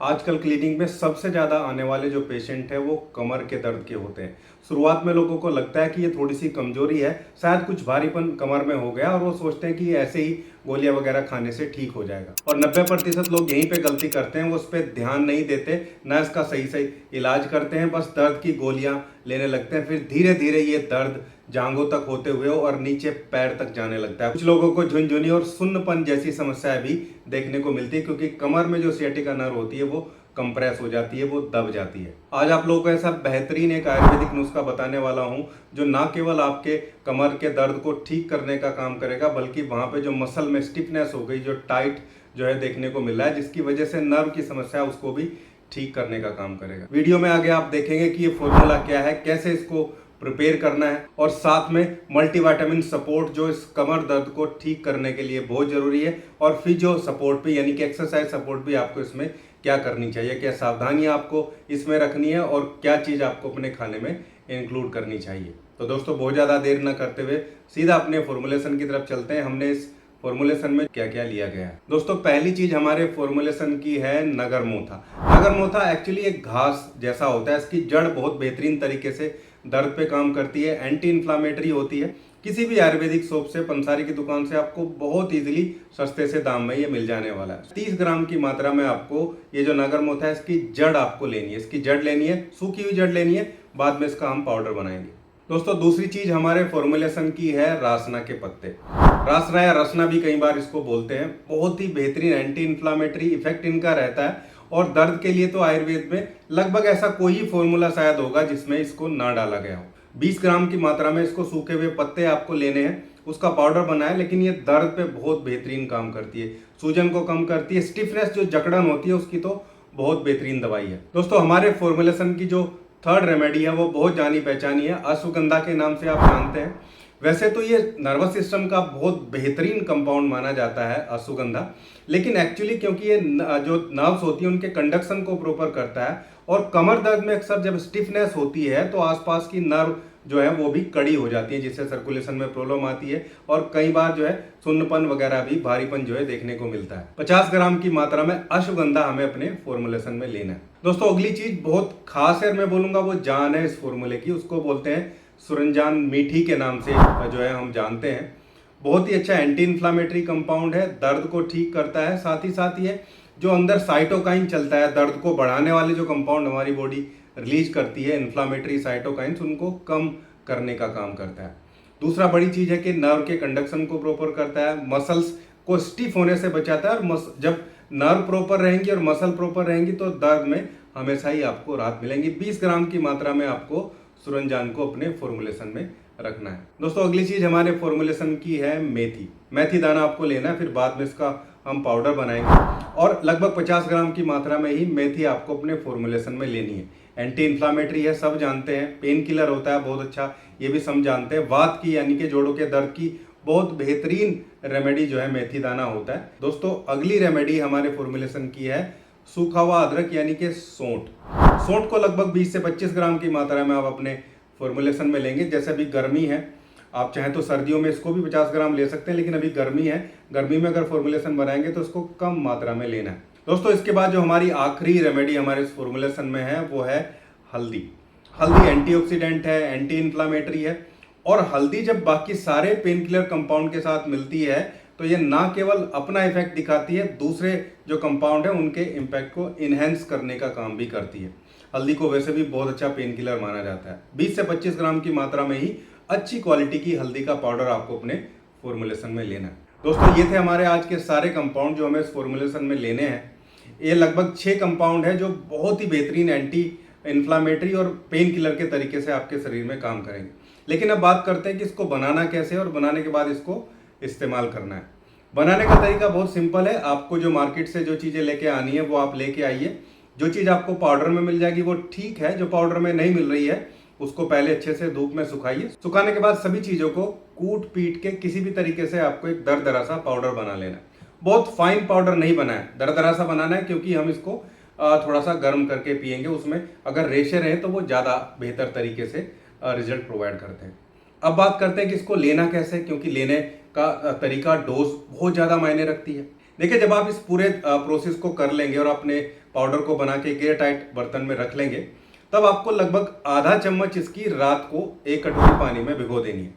आजकल क्लिनिक में सबसे ज़्यादा आने वाले जो पेशेंट है वो कमर के दर्द के होते हैं। शुरुआत में लोगों को लगता है कि ये थोड़ी सी कमजोरी है, शायद कुछ भारीपन कमर में हो गया और वो सोचते हैं कि ये ऐसे ही गोलियां वगैरह खाने से ठीक हो जाएगा। और 90% लोग यहीं पे गलती करते हैं, वो उस पर ध्यान नहीं देते, ना इसका सही सही इलाज करते हैं, बस दर्द की गोलियां लेने लगते हैं। फिर धीरे धीरे ये दर्द जांघों तक होते हुए और नीचे पैर तक जाने लगता है। कुछ लोगों को झुनझुनी और सुन्नपन जैसी समस्याएं भी देखने को मिलती है, क्योंकि कमर में जो सियाटिका नर्व होती है वो कंप्रेस हो जाती है, वो दब जाती है। आज आप लोगों को ऐसा बेहतरीन एक आयुर्वेदिक नुस्खा बताने वाला हूं जो ना केवल आपके कमर के दर्द को ठीक करने का काम करेगा, बल्कि वहां पे जो मसल में स्टिफनेस हो गई, जो टाइट जो है देखने को मिल रहा है, जिसकी वजह से नर्व की समस्या उसको भी ठीक करने का काम करेगा। वीडियो में आगे आप देखेंगे कि ये फॉर्मूला क्या है, कैसे इसको प्रिपेयर करना है, और साथ में मल्टीविटामिन सपोर्ट जो इस कमर दर्द को ठीक करने के लिए बहुत जरूरी है, और फिजियो सपोर्ट भी यानी कि एक्सरसाइज सपोर्ट भी आपको इसमें क्या करनी चाहिए, क्या सावधानियां आपको इसमें रखनी है और क्या चीज आपको अपने खाने में इंक्लूड करनी चाहिए। तो दोस्तों बहुत ज्यादा देर न करते हुए सीधा अपने फॉर्मुलेशन की तरफ चलते हैं। हमने इस फॉर्मुलेशन में क्या क्या लिया गया है। दोस्तों पहली चीज हमारे फॉर्मुलेशन की है नगर मोथा। नगर मोथा एक्चुअली एक घास जैसा होता है, इसकी जड़ बहुत बेहतरीन तरीके से दर्द पे काम करती है, एंटी इन्फ्लामेटरी होती है। किसी भी आयुर्वेदिक शॉप से, पंसारी की दुकान से आपको बहुत इजीली सस्ते से दाम में ये मिल जाने वाला है। 30 ग्राम की मात्रा में आपको ये जो नगर मोथा है इसकी जड़ आपको लेनी है, इसकी जड़ लेनी है, सूखी हुई जड़ लेनी है, बाद में इसका हम पाउडर बनाएंगे। दोस्तों दूसरी चीज हमारे फॉर्मुलेशन की है रासना के पत्ते। रासना या रसना भी कई बार इसको बोलते हैं। बहुत ही बेहतरीन एंटी इन्फ्लामेटरी इफेक्ट इनका रहता है, और दर्द के लिए तो आयुर्वेद में लगभग ऐसा कोई ही फॉर्मूला शायद होगा जिसमें इसको ना डाला गया हो। 20 ग्राम की मात्रा में इसको सूखे हुए पत्ते आपको लेने हैं, उसका पाउडर बनाए। लेकिन ये दर्द पे बहुत बेहतरीन काम करती है, सूजन को कम करती है, स्टिफनेस जो जकड़न होती है उसकी तो बहुत बेहतरीन दवाई है। दोस्तों हमारे फॉर्मुलेशन की जो थर्ड रेमेडी है वो बहुत जानी पहचानी है, अश्वगंधा के नाम से आप जानते हैं। वैसे तो ये नर्वस सिस्टम का बहुत बेहतरीन कंपाउंड माना जाता है अश्वगंधा, लेकिन एक्चुअली क्योंकि ये जो नर्व्स होती है उनके कंडक्शन को प्रॉपर करता है, और कमर दर्द में अक्सर जब स्टिफनेस होती है तो आसपास की नर्व जो है वो भी कड़ी हो जाती है, जिससे सर्कुलेशन में प्रॉब्लम आती है, और कई बार जो है सुन्नपन वगैरह भी, भारीपन जो है देखने को मिलता है। 50 ग्राम की मात्रा में अश्वगंधा हमें अपने फॉर्मुलेशन में लेना है। दोस्तों अगली चीज बहुत खास है, मैं बोलूंगा वो जान है इस फॉर्मूले की, उसको बोलते हैं सुरंजान मीठी के नाम से जो है हम जानते हैं। बहुत ही अच्छा एंटी इन्फ्लामेटरी कंपाउंड है, दर्द को ठीक करता है, साथ ही साथ ये जो अंदर साइटोकाइन चलता है, दर्द को बढ़ाने वाले जो कंपाउंड हमारी बॉडी रिलीज करती है, इन्फ्लामेटरी साइटोकाइंस, उनको कम करने का काम करता है। दूसरा बड़ी चीज है कि नर्व के कंडक्शन को प्रॉपर करता है, मसल्स को स्टिफ होने से बचाता है, और जब नर्व प्रॉपर रहेंगी और मसल प्रॉपर रहेंगी तो दर्द में हमेशा ही आपको राहत मिलेंगी। 20 ग्राम की मात्रा में आपको सुरंजान को अपने फॉर्मुलेशन में रखना है। दोस्तों अगली चीज हमारे फॉर्मुलेशन की है मेथी। मेथी दाना आपको लेना है, फिर बाद में इसका हम पाउडर बनाएंगे, और लगभग 50 ग्राम की मात्रा में ही मेथी आपको अपने फॉर्मुलेशन में लेनी है। एंटी इन्फ्लामेटरी है, सब जानते हैं, पेन किलर होता है बहुत अच्छा, ये भी सब जानते हैं। वात की यानी कि जोड़ों के दर्द की बहुत बेहतरीन रेमेडी जो है मेथी दाना होता है। दोस्तों अगली रेमेडी हमारे फॉर्मुलेशन की है सूखा हुआ अदरक यानी कि सौंठ। सौंठ को लगभग 20 से 25 ग्राम की मात्रा में आप अपने फॉर्मुलेशन में लेंगे। जैसे अभी गर्मी है, आप चाहें तो सर्दियों में इसको भी 50 ग्राम ले सकते हैं, लेकिन अभी गर्मी है, गर्मी में अगर फॉर्मुलेशन बनाएंगे तो इसको कम मात्रा में लेना है। दोस्तों इसके बाद जो हमारी आखिरी रेमेडी हमारे इस फॉर्मुलेशन में है वो है हल्दी। हल्दी एंटीऑक्सीडेंट है, एंटी इन्फ्लामेटरी है, और हल्दी जब बाकी सारे पेन किलर कंपाउंड के साथ मिलती है तो ये ना केवल अपना इफेक्ट दिखाती है, दूसरे जो कंपाउंड है उनके इम्पैक्ट को इनहेंस करने का काम भी करती है। हल्दी को वैसे भी बहुत अच्छा पेन किलर माना जाता है। 20 से 25 ग्राम की मात्रा में ही अच्छी क्वालिटी की हल्दी का पाउडर आपको अपने फॉर्मुलेशन में लेना है। दोस्तों ये थे हमारे आज के सारे कंपाउंड जो हमें इस फॉर्मुलेशन में लेने हैं। ये लगभग 6 कंपाउंड है जो बहुत ही बेहतरीन एंटी इन्फ्लामेटरी और पेन किलर के तरीके से आपके शरीर में काम करेंगे। लेकिन अब बात करते हैं कि इसको बनाना कैसे और बनाने के बाद इसको इस्तेमाल करना है। बनाने का तरीका बहुत सिंपल है। आपको जो मार्केट से जो चीज़ें लेके आनी है वो आप लेके आइए। जो चीज़ आपको पाउडर में मिल जाएगी वो ठीक है, जो पाउडर में नहीं मिल रही है उसको पहले अच्छे से धूप में सुखाइए। सुखाने के बाद सभी चीज़ों को कूट पीट के किसी भी तरीके से आपको एक दरदरा सा पाउडर बना लेना है। बहुत फाइन पाउडर नहीं बनाना है, दरदरा सा बनाना है, क्योंकि हम इसको थोड़ा सा गर्म करके पियेंगे। उसमें अगर रेशे रहे तो वो ज़्यादा बेहतर तरीके से रिजल्ट प्रोवाइड करते हैं। अब बात करते हैं कि इसको लेना कैसे, क्योंकि लेने का तरीका, डोज बहुत ज़्यादा मायने रखती है। देखिए जब आप इस पूरे प्रोसेस को कर लेंगे और अपने पाउडर को बना के एयर टाइट बर्तन में रख लेंगे, तब आपको लगभग आधा चम्मच इसकी रात को 1 कटोरी पानी में भिगो देनी है।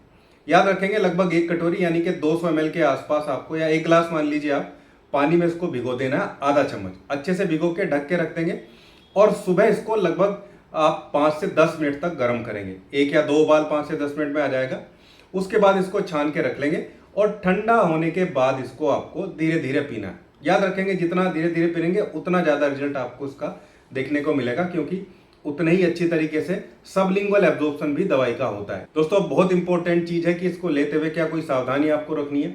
याद रखेंगे लगभग 1 कटोरी यानी कि 200 ml के आसपास आपको, या 1 गिलास मान लीजिए आप, पानी में इसको भिगो देना है। आधा चम्मच अच्छे से भिगो के ढक के रख देंगे और सुबह इसको लगभग आप 5 से 10 मिनट तक गर्म करेंगे। 1 या 2 उबाल 5 से 10 मिनट में आ जाएगा। उसके बाद इसको छान के रख लेंगे और ठंडा होने के बाद इसको आपको धीरे धीरे पीना है। याद रखेंगे जितना धीरे धीरे पीएंगे उतना ज़्यादा रिजल्ट आपको इसका देखने को मिलेगा, क्योंकि उतने ही अच्छी तरीके से सबलिंगुअल एब्जॉर्प्शन भी दवाई का होता है। दोस्तों बहुत इंपॉर्टेंट चीज़ है कि इसको लेते हुए क्या कोई सावधानी आपको रखनी है।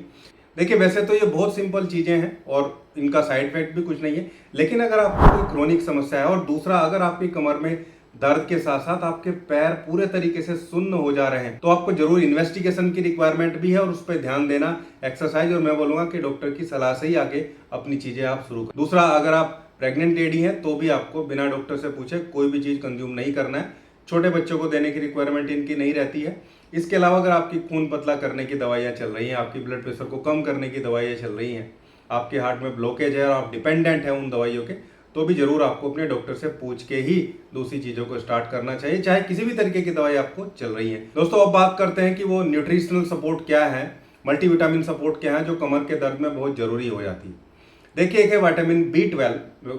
देखिए वैसे तो ये बहुत सिंपल चीज़ें हैं और इनका साइड इफेक्ट भी कुछ नहीं है, लेकिन अगर आपको कोई क्रोनिक समस्या है और दूसरा अगर आपकी कमर में दर्द के साथ साथ आपके पैर पूरे तरीके से सुन्न हो जा रहे हैं, तो आपको जरूर इन्वेस्टिगेशन की रिक्वायरमेंट भी है और उस पर ध्यान देना, एक्सरसाइज, और मैं बोलूंगा कि डॉक्टर की सलाह से ही आगे अपनी चीजें आप शुरू करें। दूसरा, अगर आप प्रेग्नेंट लेडी हैं तो भी आपको बिना डॉक्टर से पूछे कोई भी चीज कंज्यूम नहीं करना है। छोटे बच्चों को देने की रिक्वायरमेंट इनकी नहीं रहती है। इसके अलावा अगर आपकी खून पतला करने की दवाइयाँ चल रही हैं, आपकी ब्लड प्रेशर को कम करने की दवाइयाँ चल रही हैं, आपके हार्ट में ब्लॉकेज है और आप डिपेंडेंट हैं उन दवाइयों के, तो भी जरूर आपको अपने डॉक्टर से पूछ के ही दूसरी चीज़ों को स्टार्ट करना चाहिए, चाहे किसी भी तरीके की दवाई आपको चल रही है। दोस्तों अब बात करते हैं कि वो न्यूट्रिशनल सपोर्ट क्या है, मल्टीविटामिन सपोर्ट क्या है जो कमर के दर्द में बहुत जरूरी हो जाती है। देखिए एक है विटामिन B12।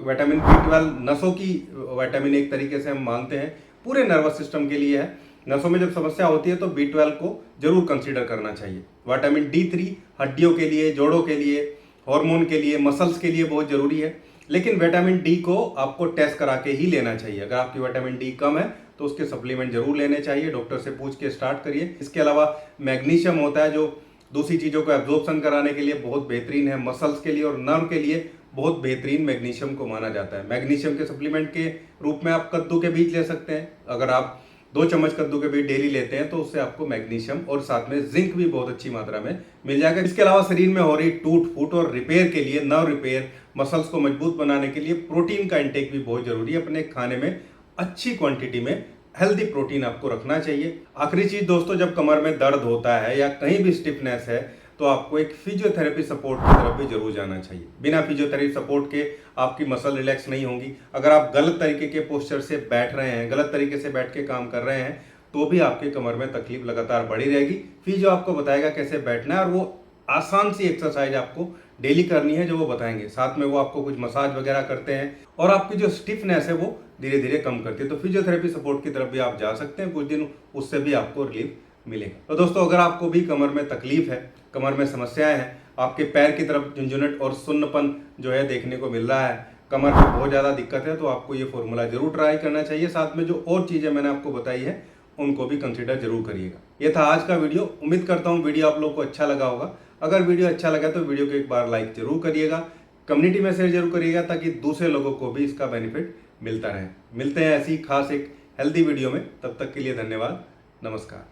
विटामिन B12 नसों की विटामिन एक तरीके से हम मानते हैं, पूरे नर्वस सिस्टम के लिए है। नसों में जब समस्या होती है तो B12 को जरूर कंसीडर करना चाहिए। विटामिन D3 हड्डियों के लिए, जोड़ों के लिए, हार्मोन के लिए, मसल्स के लिए बहुत जरूरी है। लेकिन विटामिन डी को आपको टेस्ट करा के ही लेना चाहिए। अगर आपकी विटामिन डी कम है तो उसके सप्लीमेंट जरूर लेने चाहिए, डॉक्टर से पूछ के स्टार्ट करिए। इसके अलावा मैग्नीशियम होता है जो दूसरी चीज़ों को एब्जॉर्प्शन कराने के लिए बहुत बेहतरीन है, मसल्स के लिए और नर्व के लिए बहुत बेहतरीन मैग्नीशियम को माना जाता है। मैग्नीशियम के सप्लीमेंट के रूप में आप कद्दू के बीज ले सकते हैं। अगर आप 2 चम्मच कद्दू के बीज डेली लेते हैं तो उससे आपको मैग्नीशियम और साथ में जिंक भी बहुत अच्छी मात्रा में मिल जाएगा। इसके अलावा शरीर में हो रही टूट फूट और रिपेयर के लिए, नर्व रिपेयर, मसल्स को मजबूत बनाने के लिए प्रोटीन का इंटेक भी बहुत जरूरी है। अपने खाने में अच्छी क्वांटिटी में हेल्दी प्रोटीन आपको रखना चाहिए। आखिरी चीज दोस्तों, जब कमर में दर्द होता है या कहीं भी स्टिफनेस है तो आपको एक फिजियोथेरेपी सपोर्ट की तरफ भी जरूर जाना चाहिए। बिना फिजियोथेरेपी सपोर्ट के आपकी मसल रिलैक्स नहीं होंगी। अगर आप गलत तरीके के पोस्चर से बैठ रहे हैं, गलत तरीके से बैठ के काम कर रहे हैं, तो भी आपके कमर में तकलीफ लगातार बढ़ी रहेगी। फिजियो आपको बताएगा कैसे बैठना है और वो आसान सी एक्सरसाइज आपको डेली करनी है जो वो बताएंगे। साथ में वो आपको कुछ मसाज वगैरह करते हैं और आपकी जो स्टिफनेस है वो धीरे धीरे कम करती है। तो फिजियोथेरेपी सपोर्ट की तरफ भी आप जा सकते हैं, कुछ दिन उससे भी आपको रिलीफ मिलेगा। तो दोस्तों अगर आपको भी कमर में तकलीफ है, कमर में समस्याएं हैं, आपके पैर की तरफ झुंझुनट और सुन्नपन जो है देखने को मिल रहा है, कमर में बहुत ज़्यादा दिक्कत है, तो आपको ये फॉर्मूला जरूर ट्राई करना चाहिए। साथ में जो और चीज़ें मैंने आपको बताई है उनको भी कंसिडर जरूर करिएगा। ये था आज का वीडियो। उम्मीद करता हूँ वीडियो आप लोगों को अच्छा लगा होगा। अगर वीडियो अच्छा लगा तो वीडियो को एक बार लाइक जरूर करिएगा, कम्युनिटी में शेयर जरूर करिएगा ताकि दूसरे लोगों को भी इसका बेनिफिट मिलता रहे। मिलते हैं ऐसी खास एक हेल्दी वीडियो में, तब तक के लिए धन्यवाद, नमस्कार।